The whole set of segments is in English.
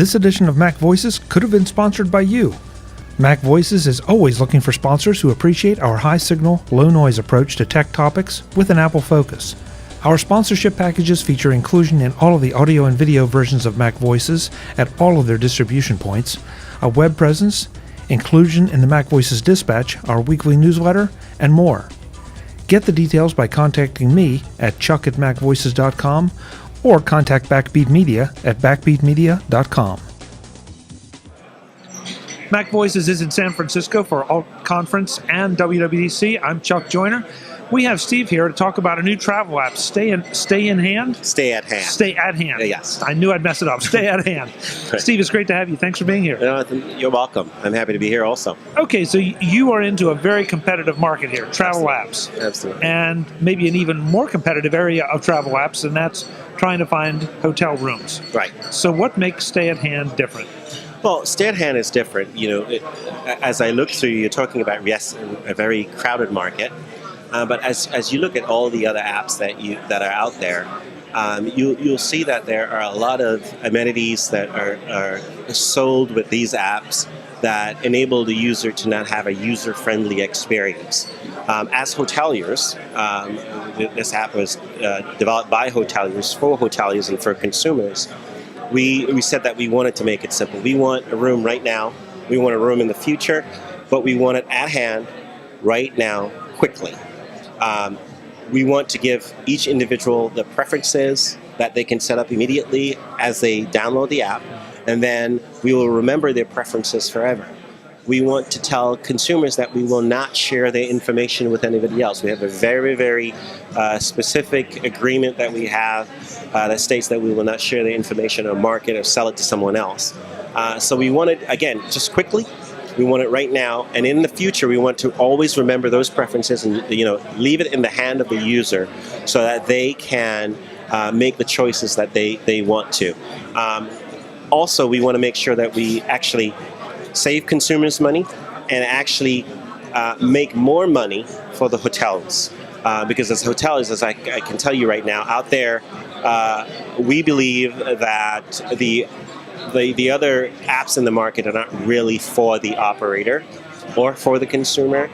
This edition of MacVoices could have been sponsored by you. MacVoices is always looking for sponsors who appreciate our high-signal, low-noise approach to tech topics with an Apple focus. Our sponsorship packages feature inclusion in all of the audio and video versions of MacVoices at all of their distribution points, a web presence, inclusion in the MacVoices Dispatch, our weekly newsletter, and more. Get the details by contacting me at chuck@macvoices.com or contact Backbeat Media at backbeatmedia.com. MacVoices is in San Francisco for AltConference and WWDC. I'm Chuck Joyner. We have Steve here to talk about a new travel app, StayAtHand? StayAtHand. StayAtHand. Yes. I knew I'd mess it up. StayAtHand. Steve, it's great to have you. Thanks for being here. You're welcome. I'm happy to be here also. Okay, so you are into a very competitive market here, travel apps. Absolutely. And maybe an even more competitive area of travel apps, and that's trying to find hotel rooms. Right. So what makes StayAtHand different? Well, StayAtHand is different. As I look through, you're talking about, yes, a very crowded market. But as you look at all the other apps that are out there, you'll see that there are a lot of amenities that are sold with these apps that enable the user to not have a user-friendly experience. As hoteliers, this app was developed by hoteliers, for hoteliers, and for consumers. We said that we wanted to make it simple. We want a room right now. We want a room in the future, but we want it at hand right now, quickly. We want to give each individual the preferences that they can set up immediately as they download the app, and then we will remember their preferences forever. We want to tell consumers that we will not share their information with anybody else. We have a very, very specific agreement that we have that states that we will not share the information or market or sell it to someone else. So we want it, again, just quickly. We want it right now, and in the future, we want to always remember those preferences and leave it in the hand of the user so that they can make the choices that they want to. Also, we want to make sure that we actually save consumers money and actually make more money for the hotels. Because as hotels, as I can tell you right now, out there, we believe that the other apps in the market are not really for the operator or for the consumer.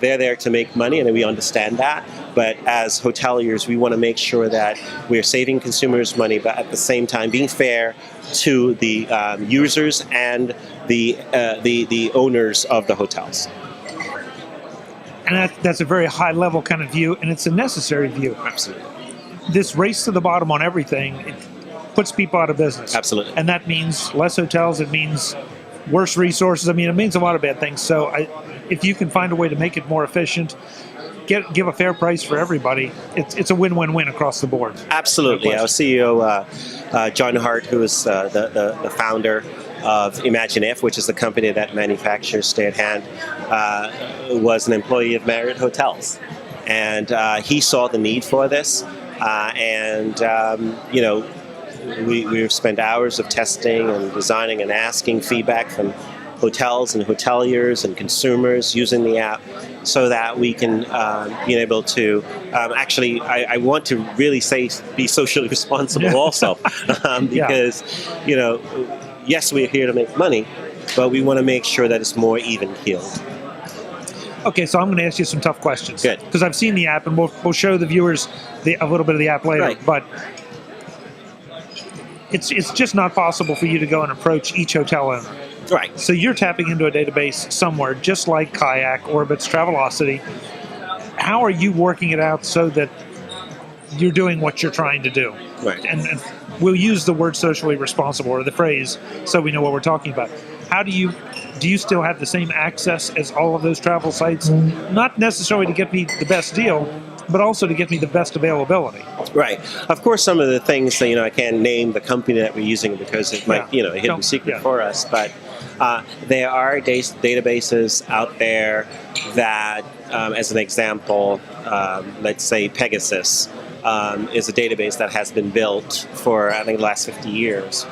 They're there to make money, and we understand that. But as hoteliers, we want to make sure that we're saving consumers money, but at the same time being fair to the users and the owners of the hotels. And that's a very high-level kind of view, and it's a necessary view. Absolutely. This race to the bottom on everything, it puts people out of business. Absolutely. And that means less hotels, it means worse resources. I mean, it means a lot of bad things. So if you can find a way to make it more efficient, give a fair price for everybody, it's a win-win-win across the board. Absolutely. Our CEO, John Hart, who is the founder of Imagine If, which is the company that manufactures StayAtHand, was an employee of Marriott Hotels. And he saw the need for this. We've spent hours of testing and designing and asking feedback from hotels and hoteliers and consumers using the app so that we can be able to I want to really say be socially responsible also because, yes, we're here to make money, but we want to make sure that it's more even-keeled. Okay, so I'm going to ask you some tough questions. Good. Because I've seen the app, and we'll show the viewers a little bit of the app later. Right. But it's just not possible for you to go and approach each hotel owner. Right. So you're tapping into a database somewhere, just like Kayak, Orbitz, Travelocity. How are you working it out so that you're doing what you're trying to do? Right. And we'll use the word socially responsible, or the phrase, so we know what we're talking about. How do you still have the same access as all of those travel sites? Not necessarily to get me the best deal, but also to get me the best availability. Right. Of course, some of the things that, I can't name the company that we're using because it might, a hidden secret for us. But there are databases out there that, as an example, let's say Pegasus is a database that has been built for, I think, the last 50 years,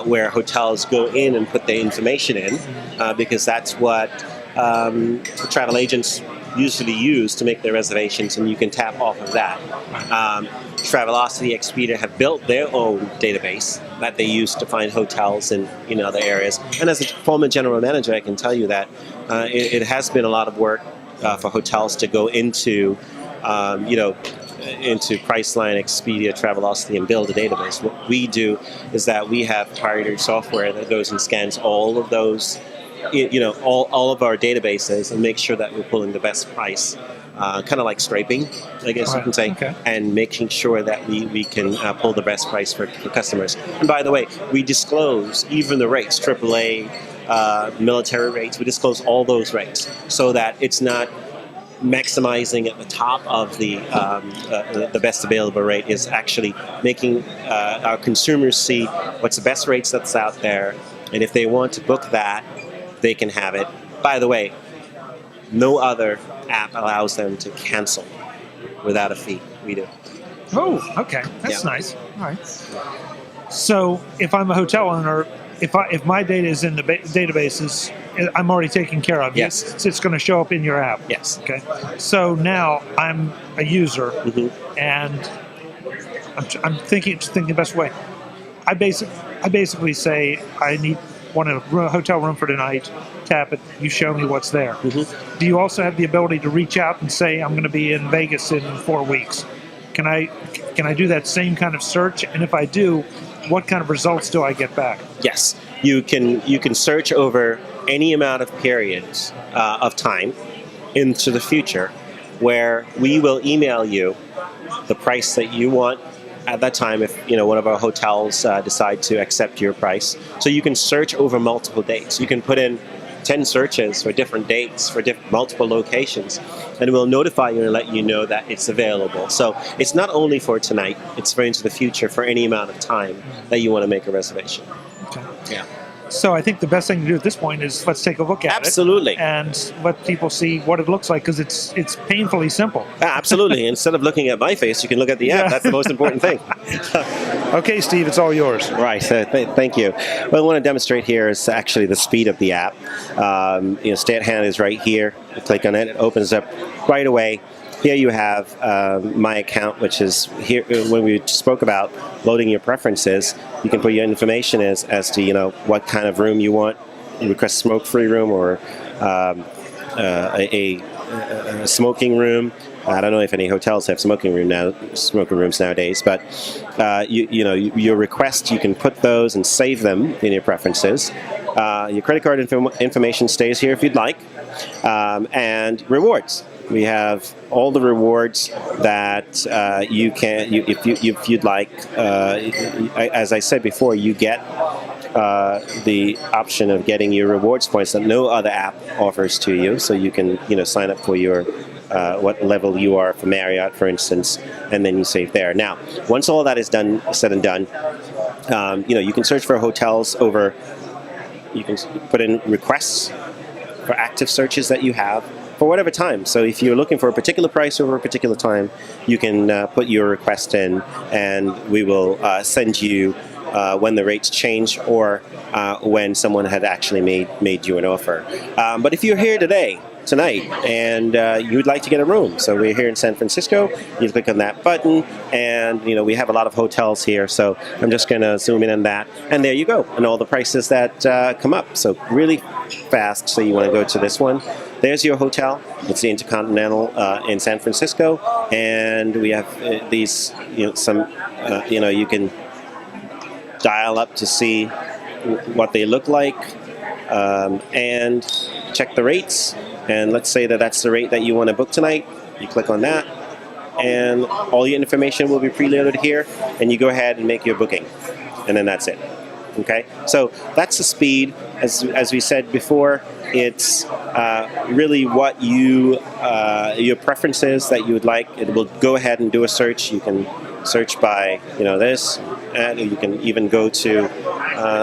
where hotels go in and put their information in because that's what travel agents usually use to make their reservations, and you can tap off of that. Travelocity, Expedia have built their own database that they use to find hotels in other areas. And as a former general manager, I can tell you that it has been a lot of work for hotels to go into, into Priceline, Expedia, Travelocity, and build a database. What we do is that we have proprietary software that goes and scans all of those, all of our databases and make sure that we're pulling the best price. Kind of like scraping, I guess you can say, okay. and making sure that we can pull the best price for customers. And by the way, we disclose even the rates, AAA, military rates, we disclose all those rates so that it's not maximizing at the top of the best available rate. Is actually making our consumers see what's the best rates that's out there, and if they want to book that, they can have it. By the way, no other app allows them to cancel without a fee. We do. Oh, okay. That's nice. All right. So if I'm a hotel owner, if my data is in the databases, I'm already taken care of. Yes. It's going to show up in your app. Yes. Okay. So now I'm a user, and I'm thinking the best way. I basically say I want a hotel room for tonight. Tap it. You show me what's there. Do you also have the ability to reach out and say I'm going to be in Vegas in 4 weeks? Can I do that same kind of search? And if I do, what kind of results do I get back? Yes, you can search over any amount of periods of time into the future, where we will email you the price that you want at that time if one of our hotels decide to accept your price. So you can search over multiple dates. You can put in 10 searches for different dates for multiple locations, and we'll notify you and let you know that it's available. So it's not only for tonight, it's for into the future for any amount of time that you want to make a reservation. Okay. Yeah. So I think the best thing to do at this point is let's take a look at Absolutely. it and let people see what it looks like, because it's painfully simple. Absolutely. Instead of looking at my face, you can look at the app. That's the most important thing. Okay, Steve, it's all yours. Right. Thank you. What I want to demonstrate here is actually the speed of the app. StayAtHand is right here. You click on it. It opens up right away. Here you have my account, which is here when we spoke about loading your preferences. You can put your information as to what kind of room you want. You request a smoke-free room or a smoking room. I don't know if any hotels have smoking rooms nowadays, but your request, you can put those and save them in your preferences. Your credit card information stays here if you'd like, and rewards. We have all the rewards that you can, if you'd like. As I said before, you get the option of getting your rewards points that no other app offers to you. So you can, sign up for your what level you are for Marriott, for instance, and then you save there. Now, once all that is said and done, you can search for hotels over. You can put in requests for active searches that you have for whatever time. So if you're looking for a particular price over a particular time, you can put your request in, and we will send you when the rates change or when someone had actually made you an offer. But if you're here tonight, and you would like to get a room, so we're here in San Francisco, you click on that button, and we have a lot of hotels here, so I'm just going to zoom in on that, and there you go, and all the prices that come up. So really fast. So you want to go to this one. There's your hotel. It's the Intercontinental in San Francisco, and we have these you can dial up to see what they look like, and check the rates. And let's say that that's the rate that you want to book tonight. You click on that, and all your information will be preloaded here, and you go ahead and make your booking, and then that's it. Okay, so that's the speed. As we said before, it's really what your preferences that you would like. It will go ahead and do a search. You can search by this, and you can even go to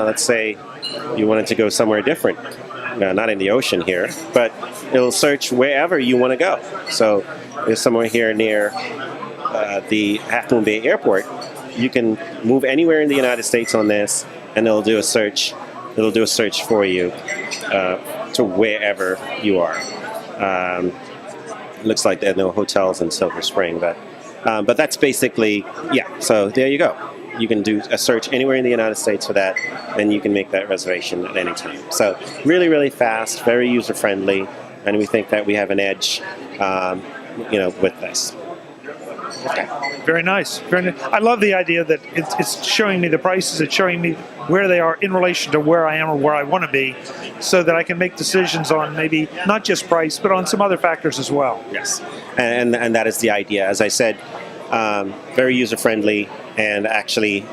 let's say you wanted to go somewhere different. Not in the ocean here, but it'll search wherever you want to go. So if somewhere here near the Half Moon Bay Airport, you can move anywhere in the United States on this, and it'll do a search. It'll do a search for you to wherever you are. It looks like there are no hotels in Silver Spring, but that's basically, so there you go. You can do a search anywhere in the United States for that, and you can make that reservation at any time. So really, really fast, very user-friendly, and we think that we have an edge, with this. Okay. Very nice. Very nice. I love the idea that it's showing me the prices. It's showing me where they are in relation to where I am or where I want to be, so that I can make decisions on maybe not just price, but on some other factors as well. Yes, and that is the idea. As I said, very user-friendly, and actually,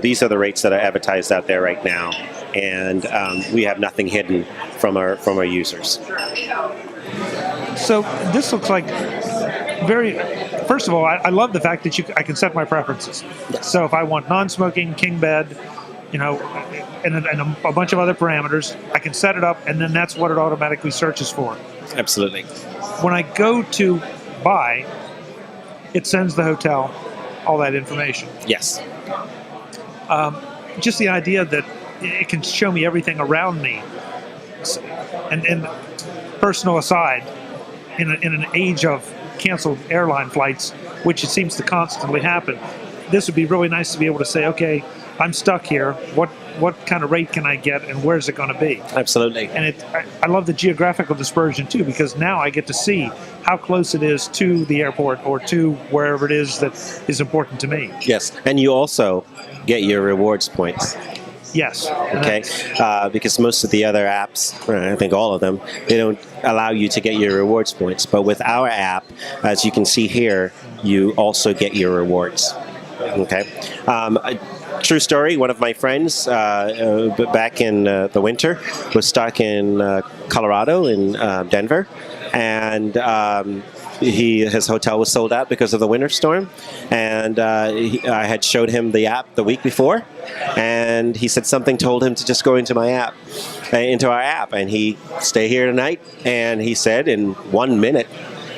these are the rates that are advertised out there right now, and we have nothing hidden from our users. So this looks like first of all, I love the fact that I can set my preferences. Yes. So if I want non-smoking, king bed, and a bunch of other parameters, I can set it up, and then that's what it automatically searches for. Absolutely. When I go to buy, it sends the hotel all that information. Yes. Just the idea that it can show me everything around me. And personal aside, in an age of canceled airline flights, which it seems to constantly happen, this would be really nice to be able to say, okay, I'm stuck here. What kind of rate can I get, and where's it going to be? Absolutely. And I love the geographical dispersion too, because now I get to see how close it is to the airport or to wherever it is that is important to me. Yes, and you also get your rewards points. Yes. Okay, because most of the other apps, I think all of them, they don't allow you to get your rewards points. But with our app, as you can see here, you also get your rewards. Okay. True story, one of my friends back in the winter was stuck in Colorado, in Denver, and his hotel was sold out because of the winter storm, and I had showed him the app the week before, and he said something told him to just go into our app, and he stay here tonight, and he said in 1 minute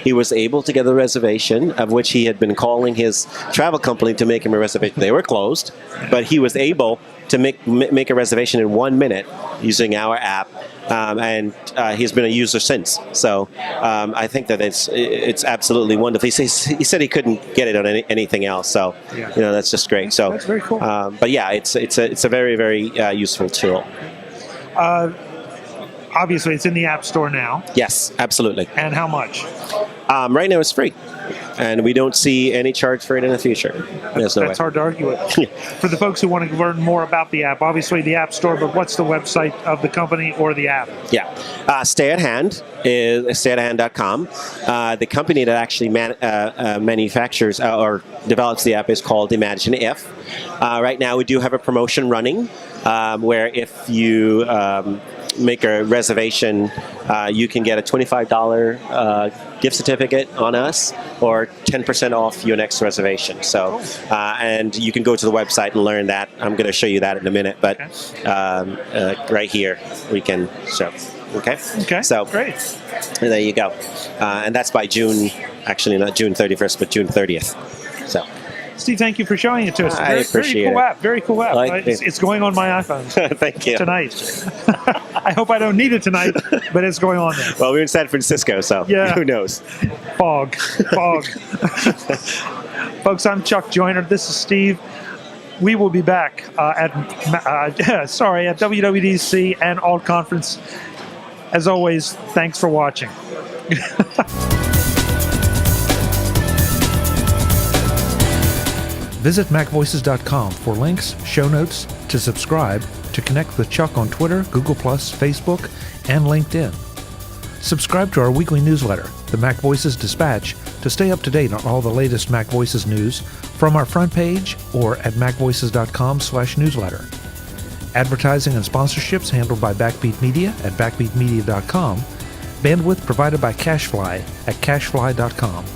he was able to get a reservation, of which he had been calling his travel company to make him a reservation. They were closed, but he was able to make a reservation in 1 minute using our app, and he's been a user since. So I think that it's absolutely wonderful. He said he couldn't get it on anything else, so that's just great. So that's very cool. But yeah, it's a very, very useful tool. Obviously, it's in the App Store now. Yes, absolutely. And how much? Right now it's free, and we don't see any charge for it in the future. That's hard to argue with. For the folks who want to learn more about the app, obviously the App Store, but what's the website of the company or the app? Yeah. StayAtHand is StayAtHand.com. The company that actually manufactures or develops the app is called Imagine If. Right now we do have a promotion running where if you make a reservation, you can get a $25 gift certificate on us, or 10% off your next reservation. So, and you can go to the website and learn that. I'm going to show you that in a minute, but right here we can show. Okay. So great. There you go, and that's by June. Actually, not June 31st, but June 30th. So. Steve, thank you for showing it to us. I appreciate it. Very cool app. It's going on my iPhone. Thank you. Tonight. I hope I don't need it tonight, but it's going on there. Well, we're in San Francisco, so who knows? Fog. Folks, I'm Chuck Joyner. This is Steve. We will be back at WWDC and AltConference. As always, thanks for watching. Visit MacVoices.com for links, show notes, to subscribe, to connect with Chuck on Twitter, Google+, Facebook, and LinkedIn. Subscribe to our weekly newsletter, the MacVoices Dispatch, to stay up to date on all the latest MacVoices news from our front page or at MacVoices.com/newsletter. Advertising and sponsorships handled by Backbeat Media at BackbeatMedia.com. Bandwidth provided by CashFly at CashFly.com.